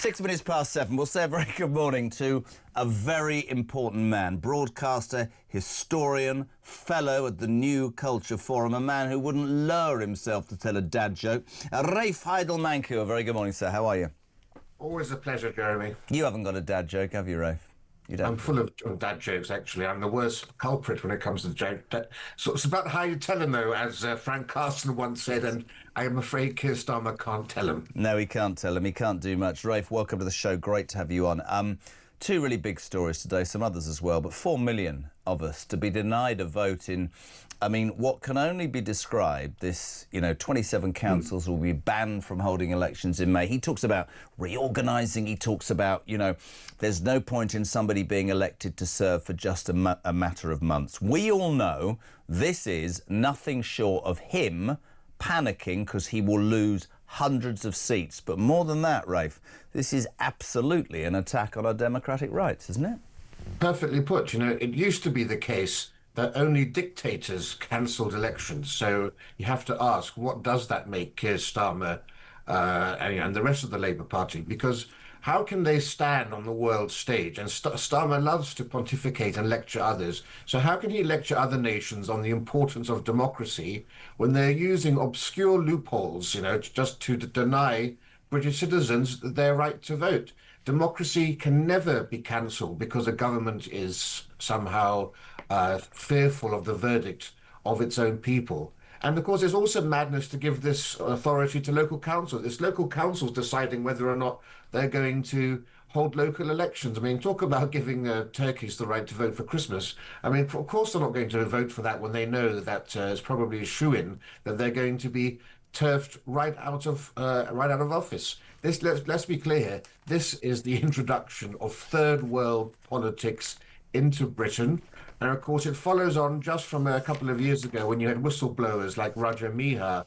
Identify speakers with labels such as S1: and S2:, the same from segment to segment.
S1: 6 minutes past 7. We'll say a very good morning to a very important man, broadcaster, historian, fellow at the New Culture Forum, a man who wouldn't lower himself to tell a dad joke. Rafe Heydel-Mankoo, a very good morning, sir. How are you?
S2: Always a pleasure, Jeremy.
S1: You haven't got a dad joke, have you, Rafe? You don't.
S2: I'm full of dad jokes, actually. I'm the worst culprit when it comes to joke. So it's about how you tell them, though, as Frank Carson once said, and I am afraid Keir Starmer can't tell him.
S1: No, he can't tell him. He can't do much. Rafe, welcome to the show. Great to have you on. Two really big stories today, some others as well, but 4 million of us to be denied a vote in, I mean, what can only be described, this, 27 councils will be banned from holding elections in May. He talks about reorganising. He talks about, there's no point in somebody being elected to serve for just a matter of months. We all know this is nothing short of him panicking because he will lose hundreds of seats. But more than that, Rafe, this is absolutely an attack on our democratic rights, isn't it?
S2: Perfectly put. It used to be the case that only dictators cancelled elections. So you have to ask, what does that make Keir Starmer and the rest of the Labour Party? Because how can they stand on the world stage? And Starmer loves to pontificate and lecture others. So how can he lecture other nations on the importance of democracy when they're using obscure loopholes, just to deny British citizens their right to vote? Democracy can never be cancelled because a government is somehow fearful of the verdict of its own people. And of course, there's also madness to give this authority to local councils. It's local councils deciding whether or not they're going to hold local elections. I mean, talk about giving turkeys the right to vote for Christmas. I mean, of course, they're not going to vote for that when they know that it's probably a shoo-in that they're going to be turfed right out of office. Let's be clear. This is the introduction of third world politics into Britain. And of course, it follows on just from a couple of years ago when you had whistleblowers like Raja Miha,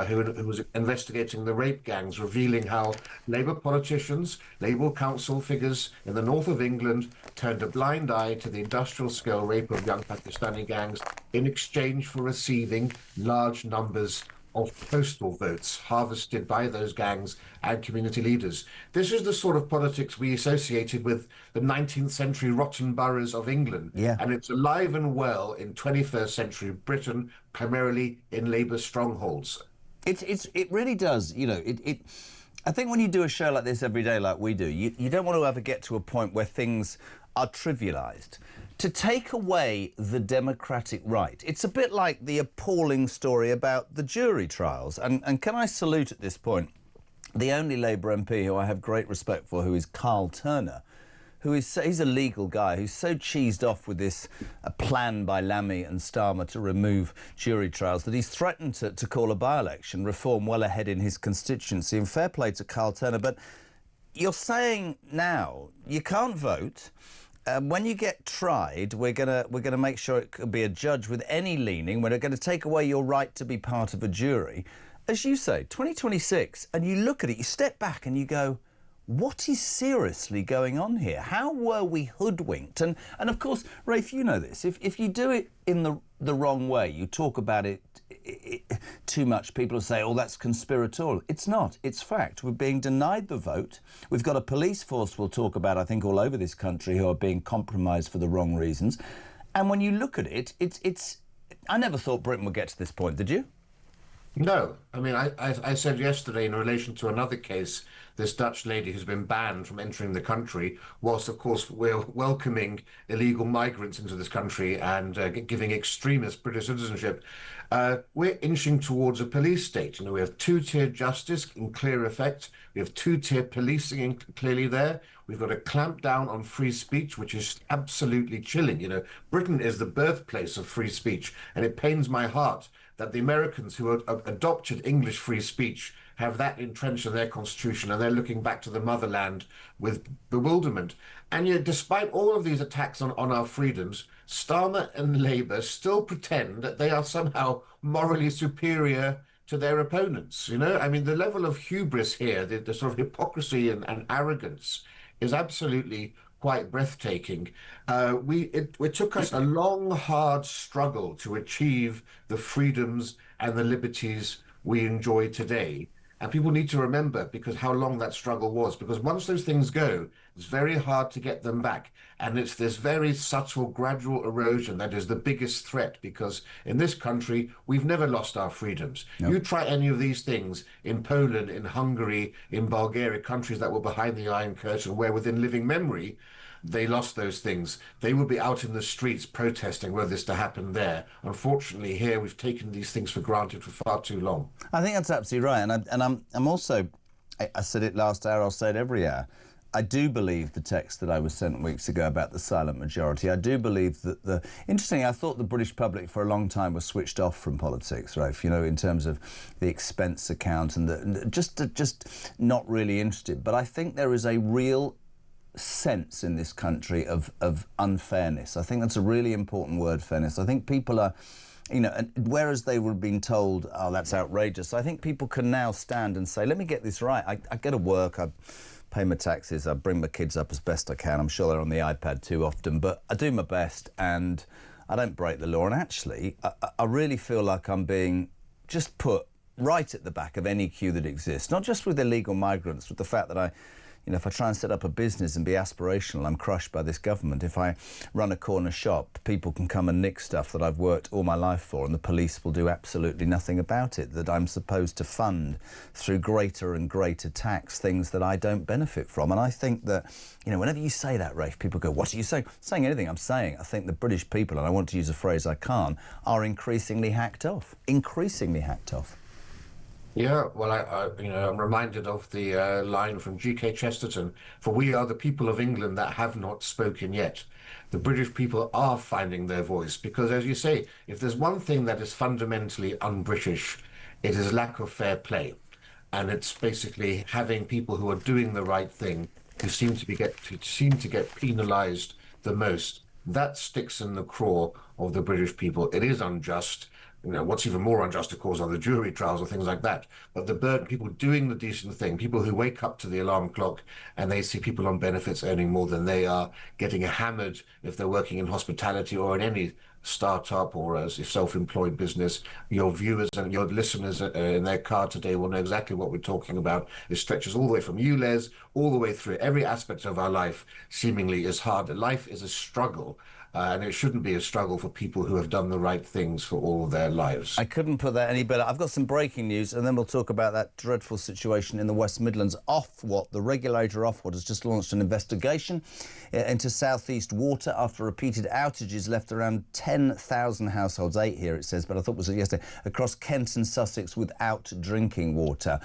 S2: who was investigating the rape gangs, revealing how Labour politicians, Labour council figures in the north of England turned a blind eye to the industrial-scale rape of young Pakistani gangs in exchange for receiving large numbers of postal votes harvested by those gangs and community leaders. This is the sort of politics we associated with the 19th century rotten boroughs of England.
S1: Yeah.
S2: And it's alive and well in 21st century Britain, primarily in Labour strongholds.
S1: It really does. I think when you do a show like this every day like we do, you don't want to ever get to a point where things are trivialised. To take away the democratic right, it's a bit like the appalling story about the jury trials. And can I salute at this point the only Labour MP who I have great respect for, who is Carl Turner, he's a legal guy who's so cheesed off with this plan by Lammy and Starmer to remove jury trials that he's threatened to call a by-election reform well ahead in his constituency. And fair play to Carl Turner. But you're saying now you can't vote. When you get tried, we're gonna make sure it could be a judge with any leaning. We're going to take away your right to be part of a jury. As you say, 2026, and you look at it, you step back and you go, what is seriously going on here? How were we hoodwinked? And of course, Rafe, you know this. If you do it in the wrong way, you talk about it too much, people will say, oh, that's conspiratorial. It's not. It's fact. We're being denied the vote. We've got a police force we'll talk about, I think, all over this country who are being compromised for the wrong reasons. And when you look at it, it's I never thought Britain would get to this point, did you?
S2: No. I mean, I said yesterday in relation to another case, this Dutch lady who's been banned from entering the country, whilst, of course, we're welcoming illegal migrants into this country and giving extremist British citizenship, we're inching towards a police state. We have two-tier justice in clear effect. We have two-tier policing clearly there. We've got to clamp down on free speech, which is absolutely chilling. Britain is the birthplace of free speech, and it pains my heart that the Americans who adopted English free speech have that entrenched in their constitution, and they're looking back to the motherland with bewilderment. And yet, despite all of these attacks on our freedoms, Starmer and Labour still pretend that they are somehow morally superior to their opponents. I mean, the level of hubris here, the sort of hypocrisy and arrogance is absolutely quite breathtaking. It took us a long, hard struggle to achieve the freedoms and the liberties we enjoy today. And people need to remember because how long that struggle was. Because once those things go, it's very hard to get them back. And it's this very subtle, gradual erosion that is the biggest threat. Because in this country, we've never lost our freedoms.
S1: Nope.
S2: You try any of these things in Poland, in Hungary, in Bulgaria, countries that were behind the Iron Curtain, where within living memory, they lost those things. They would be out in the streets protesting were this to happen there. Unfortunately, here we've taken these things for granted for far too long.
S1: I think that's absolutely right, and I'm also, I said it last hour, I'll say it every hour. I do believe the text that I was sent weeks ago about the silent majority. I do believe that interesting, I thought the British public for a long time was switched off from politics, Rafe, you know, in terms of the expense account and just not really interested. But I think there is a real sense in this country of unfairness. I think that's a really important word, fairness. I think people are, you know, and whereas they were being told, oh, that's outrageous, I think people can now stand and say, let me get this right. I go to work, I pay my taxes, I bring my kids up as best I can. I'm sure they're on the iPad too often, but I do my best and I don't break the law. And actually, I really feel like I'm being just put right at the back of any queue that exists, not just with illegal migrants, with the fact that if I try and set up a business and be aspirational, I'm crushed by this government. If I run a corner shop, people can come and nick stuff that I've worked all my life for, and the police will do absolutely nothing about it, that I'm supposed to fund through greater and greater tax things that I don't benefit from. And I think that, whenever you say that, Rafe, people go, what are you saying? I'm saying anything. I'm saying I think the British people, and I want to use a phrase I can't, are increasingly hacked off. Increasingly hacked off.
S2: Yeah, well, I'm reminded of the line from G.K. Chesterton, for we are the people of England that have not spoken yet. The British people are finding their voice because, as you say, if there's one thing that is fundamentally un-British, it is lack of fair play. And it's basically having people who are doing the right thing who seem to get penalised the most. That sticks in the craw of the British people. It is unjust. What's even more unjust, of course, are the jury trials or things like that. But the burden, people doing the decent thing, people who wake up to the alarm clock and they see people on benefits earning more than they are, getting hammered if they're working in hospitality or in any startup or as a self-employed business. Your viewers and your listeners in their car today will know exactly what we're talking about. It stretches all the way from you, Les, all the way through. Every aspect of our life seemingly is hard. Life is a struggle. And it shouldn't be a struggle for people who have done the right things for all of their lives.
S1: I couldn't put that any better. I've got some breaking news, and then we'll talk about that dreadful situation in the West Midlands. Ofwat, the regulator Ofwat, has just launched an investigation into South East Water after repeated outages left around 10,000 households, 8 here it says, but I thought it was yesterday, across Kent and Sussex without drinking water.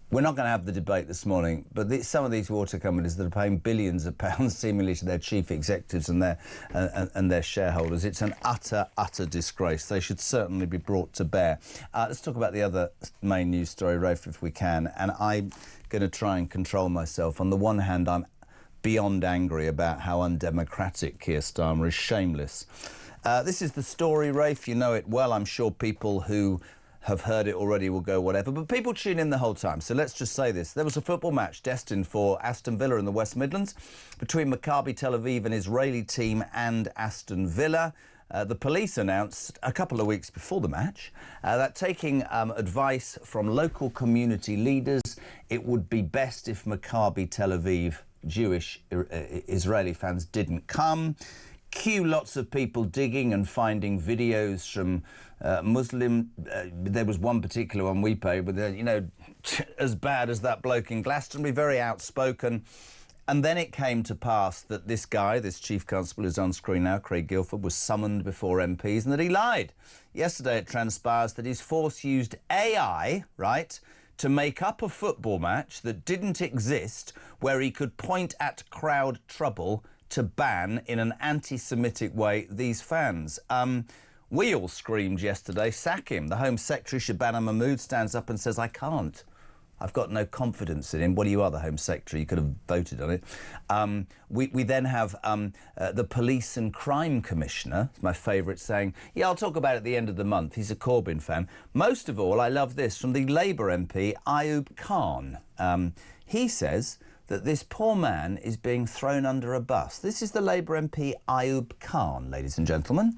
S1: We're not going to have the debate this morning, but some of these water companies that are paying billions of pounds seemingly to their chief executives and their shareholders, it's an utter disgrace. They should certainly be brought to bear. Let's talk about the other main news story, Rafe, if we can. And I'm going to try and control myself. On the one hand, I'm beyond angry about how undemocratic Keir Starmer is. Shameless. This is the story, Rafe. You know it well. I'm sure people who have heard it already will go whatever, but people tune in the whole time. So let's just say this. There was a football match destined for Aston Villa in the West Midlands between Maccabi Tel Aviv, an Israeli team, and Aston Villa. The police announced a couple of weeks before the match that taking advice from local community leaders, it would be best if Maccabi Tel Aviv Jewish Israeli fans didn't come. Cue lots of people digging and finding videos from Muslim. There was one particular one we paid with, as bad as that bloke in Glastonbury, very outspoken. And then it came to pass that this guy, this chief constable who's on screen now, Craig Guilford, was summoned before MPs and that he lied. Yesterday it transpires that his force used AI, right, to make up a football match that didn't exist where he could point at crowd trouble to ban, in an anti-Semitic way, these fans. We all screamed yesterday, sack him. The Home Secretary, Shabana Mahmood, stands up and says, I can't. I've got no confidence in him. Well, you are the Home Secretary. You could have voted on it. We then have the Police and Crime Commissioner, my favourite, saying, yeah, I'll talk about it at the end of the month. He's a Corbyn fan. Most of all, I love this, from the Labour MP, Ayub Khan. He says that this poor man is being thrown under a bus. This is the Labour MP Ayub Khan, ladies and gentlemen.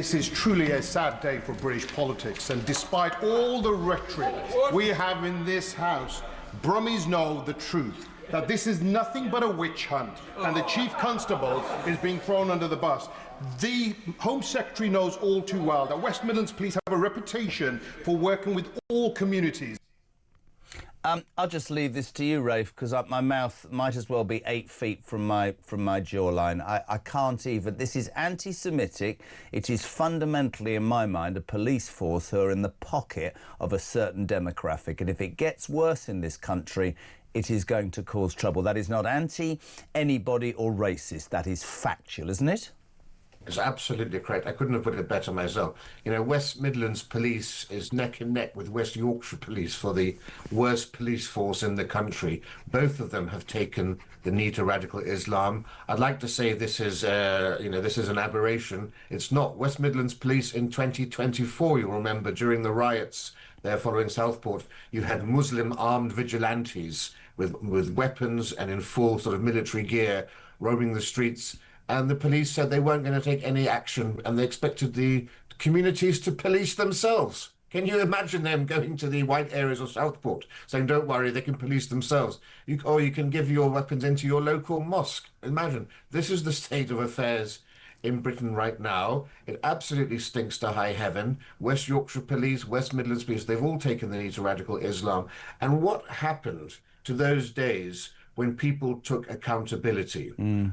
S3: This is truly a sad day for British politics, and despite all the rhetoric we have in this House, Brummies know the truth, that this is nothing but a witch hunt, and the Chief Constable is being thrown under the bus. The Home Secretary knows all too well that West Midlands Police have a reputation for working with all communities.
S1: I'll just leave this to you, Rafe, because my mouth might as well be 8 feet from my jawline. I can't even. This is anti-Semitic. It is fundamentally, in my mind, a police force who are in the pocket of a certain demographic. And if it gets worse in this country, it is going to cause trouble. That is not anti-anybody or racist. That is factual, isn't it?
S2: It's absolutely correct. I couldn't have put it better myself. You know, West Midlands Police is neck and neck with West Yorkshire Police for the worst police force in the country. Both of them have taken the knee to radical Islam. I'd like to say this is, this is an aberration. It's not. West Midlands Police in 2024, you'll remember, during the riots there following Southport, you had Muslim armed vigilantes with weapons and in full sort of military gear roaming the streets. And the police said they weren't going to take any action, and they expected the communities to police themselves. Can you imagine them going to the white areas of Southport, saying, don't worry, they can police themselves? Or you can give your weapons into your local mosque. Imagine. This is the state of affairs in Britain right now. It absolutely stinks to high heaven. West Yorkshire Police, West Midlands Police, they've all taken the knee to radical Islam. And what happened to those days when people took accountability?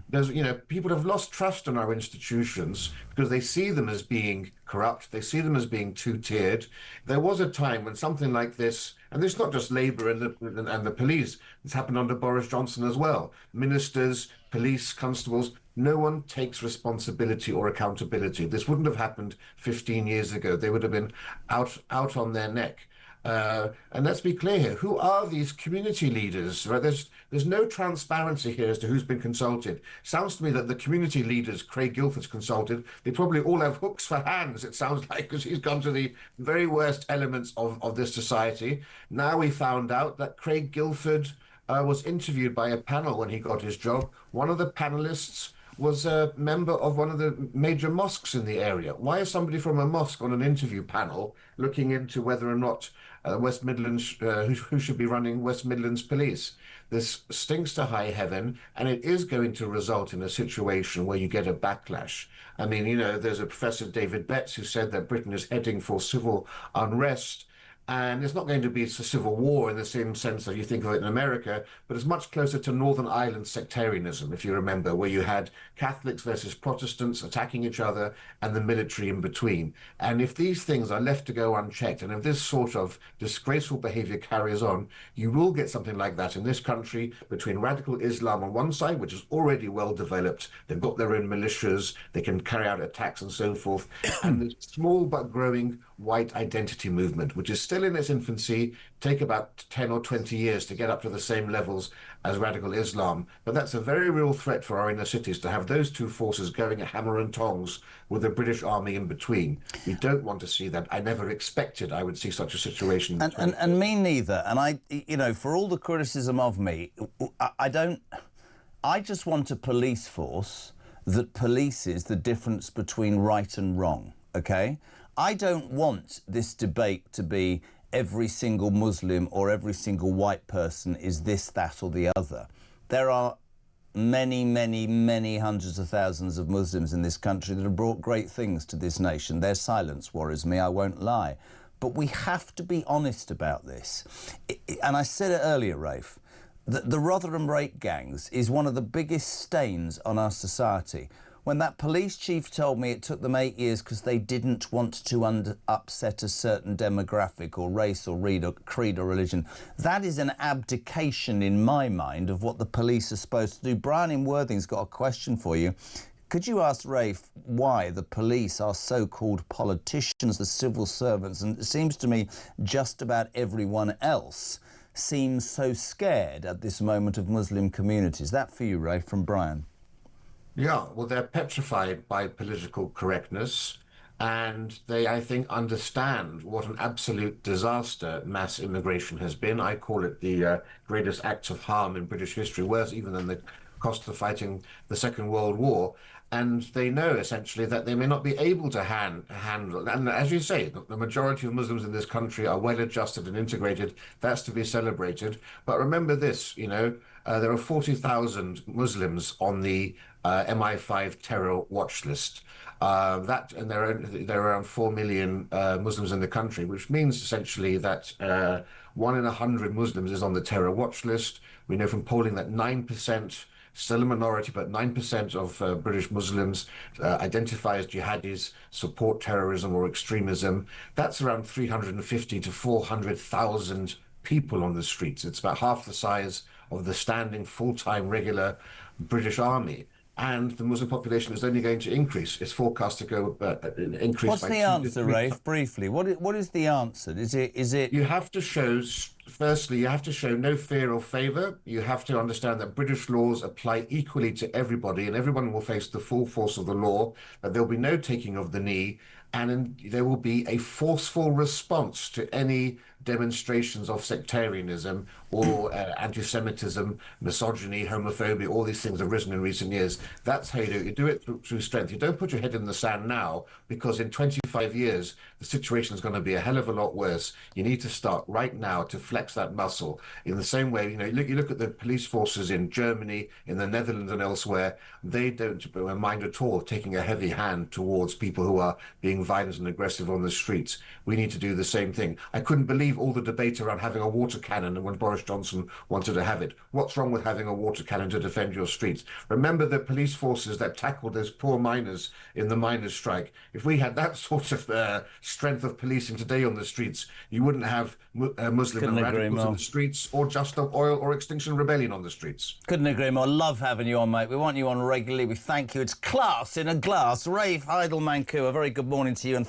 S2: There's, people have lost trust in our institutions because they see them as being corrupt. They see them as being two-tiered. There was a time when something like this, and this is not just Labour and the police, this happened under Boris Johnson as well. Ministers, police, constables, no one takes responsibility or accountability. This wouldn't have happened 15 years ago. They would have been out on their neck. And let's be clear here, who are these community leaders? Right? There's no transparency here as to who's been consulted. Sounds to me that the community leaders Craig Guilford's consulted, they probably all have hooks for hands, it sounds like, because he's gone to the very worst elements of this society. Now we found out that Craig Guilford was interviewed by a panel when he got his job. One of the panelists was a member of one of the major mosques in the area. Why is somebody from a mosque on an interview panel looking into whether or not West Midlands, who should be running West Midlands Police? This stinks to high heaven, and it is going to result in a situation where you get a backlash. I mean, there's a Professor David Betts who said that Britain is heading for civil unrest. And it's not going to be a civil war in the same sense that you think of it in America, but it's much closer to Northern Ireland sectarianism, if you remember, where you had Catholics versus Protestants attacking each other and the military in between. And if these things are left to go unchecked, and if this sort of disgraceful behavior carries on, you will get something like that in this country between radical Islam on one side, which is already well developed. They've got their own militias, they can carry out attacks and so forth, and the small but growing white identity movement, which is still in its infancy, take about 10 or 20 years to get up to the same levels as radical Islam. But that's a very real threat for our inner cities, to have those two forces going at hammer and tongs with the British Army in between. We don't want to see that. I never expected I would see such a situation.
S1: And me neither. And I, for all the criticism of me, I just want a police force that polices the difference between right and wrong, okay? I don't want this debate to be every single Muslim or every single white person is this, that or the other. There are many, many, many hundreds of thousands of Muslims in this country that have brought great things to this nation. Their silence worries me, I won't lie. But we have to be honest about this. And I said it earlier, Rafe, that the Rotherham rape gangs is one of the biggest stains on our society. When that police chief told me it took them 8 years because they didn't want to upset a certain demographic or race or creed or religion, that is an abdication in my mind of what the police are supposed to do. Brian in Worthing's got a question for you. Could you ask Rafe why the police are so-called politicians, the civil servants, and it seems to me just about everyone else seems so scared at this moment of Muslim communities? That for you, Rafe, from Brian.
S2: Yeah, well, they're petrified by political correctness. And they, I think, understand what an absolute disaster mass immigration has been. I call it the greatest act of harm in British history, worse even than the cost of fighting the Second World War. And they know essentially that they may not be able to handle. And as you say, the majority of Muslims in this country are well adjusted and integrated. That's to be celebrated. But remember this, there are 40,000 Muslims on the MI5 terror watch list. And there are around 4 million Muslims in the country, which means essentially that 1 in 100 Muslims is on the terror watch list. We know from polling that 9%, still a minority, but 9% of British Muslims identify as jihadis, support terrorism or extremism. That's around 350 to 400,000 people on the streets. It's about half the size of the standing full-time regular British army. And the Muslim population is only going to increase. It's forecast to go increase.
S1: What's
S2: by
S1: the answer, Rafe? Briefly, what is the answer? Is it?
S2: You have to show. Firstly, you have to show no fear or favour. You have to understand that British laws apply equally to everybody, and everyone will face the full force of the law. That there will be no taking of the knee, and there will be a forceful response to any demonstrations of sectarianism or anti-Semitism, misogyny, homophobia. All these things have risen in recent years. That's how you do it. You do it through strength. You don't put your head in the sand now, because in 25 years the situation is going to be a hell of a lot worse. You need to start right now to flex that muscle. In the same way, you look at the police forces in Germany, in the Netherlands and elsewhere. They don't mind at all taking a heavy hand towards people who are being violent and aggressive on the streets. We need to do the same thing. I couldn't believe all the debate around having a water cannon and when Boris Johnson wanted to have it. What's wrong with having a water cannon to defend your streets? Remember the police forces that tackled those poor miners in the miners' strike. If we had that sort of strength of policing today on the streets, you wouldn't have Muslim and radicals on the streets, or Just Stop Oil or Extinction Rebellion on the streets.
S1: Couldn't agree more. Love having you on, mate. We want you on regularly. We thank you. It's class in a glass. Rafe Heydel-Mankoo, a very good morning to you. And